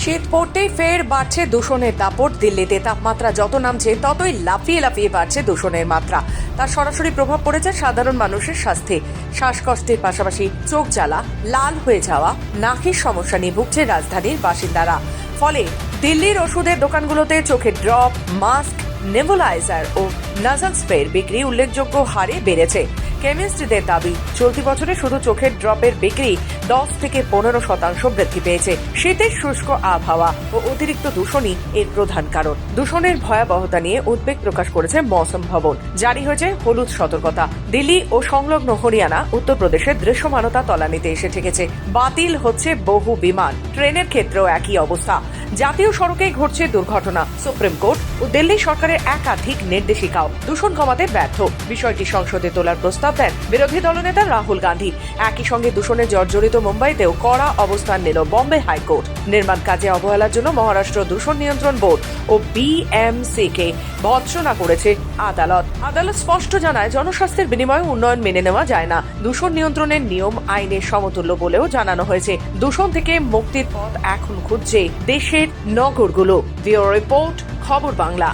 শীত পড়তেই ফের বাড়ছে দূষণের দাপট। দিল্লিতে তাপমাত্রা যত নামছে ততই লাফিয়ে লাফিয়ে বাড়ছে দূষণের মাত্রা। তার সরাসরি প্রভাব পড়েছে সাধারণ মানুষের স্বাস্থ্যে। শ্বাসকষ্টের পাশাপাশি চোখ জ্বালা, লাল হয়ে যাওয়া, নাকের সমস্যা নিয়ে ভুগছে রাজধানীর বাসিন্দারা। ফলে দিল্লির ওষুধের দোকানগুলোতে চোখের ড্রপ, মাস্ক, নেবুলাইজার ও নাজাল স্প্রের বিক্রি উল্লেখযোগ্য হারে বেড়েছে। কেমিস্টদের দাবি, চলতি বছরে শুধু চোখের ড্রপের বিক্রি 10 থেকে 15% বৃদ্ধি পেয়েছে। শীতের শুষ্ক আবহাওয়া ও অতিরিক্ত দূষণই এর প্রধান কারণ। দূষণের ভয়াবহতা নিয়ে উদ্বেগ প্রকাশ করেছে মৌসুম ভবন। জারি হয়েছে হলুদ সতর্কতা। দিল্লি ও সংলগ্ন হরিয়ানা, উত্তরপ্রদেশের দৃশ্যমানতা তলানিতে এসে ঠেকেছে। বাতিল হচ্ছে বহু বিমান, ট্রেনের ক্ষেত্রেও একই অবস্থা। জাতীয় সড়কে ঘটছে দুর্ঘটনা। সুপ্রিম কোর্ট ও দিল্লি সরকারের একাধিক নির্দেশিকাও দূষণ কমাতে ব্যর্থ। বিষয়টি সংসদে তোলার প্রস্তাব দেন বিরোধী দলনেতা রাহুল গান্ধী। একই সঙ্গে দূষণে জর্জরিত মুম্বাইতেও কড়া অবস্থান নিল বম্বে হাইকোর্ট। নির্মাণ কাজে অবহেলার জন্য মহারাষ্ট্র দূষণ নিয়ন্ত্রণ বোর্ড ও বিএমসিকে ভৎসনা করেছে আদালত। আদালত স্পষ্ট জানায়, জনস্বাস্থ্যের বিনিময়ে উন্নয়ন মেনে নেওয়া যায় না। দূষণ নিয়ন্ত্রণের নিয়ম আইনের সমতুল্য বলেও জানানো হয়েছে। দূষণ থেকে মুক্তির পথ এখন খুঁজছে দেশের নগরগুলো। ব্যুরো রিপোর্ট, খবর বাংলা।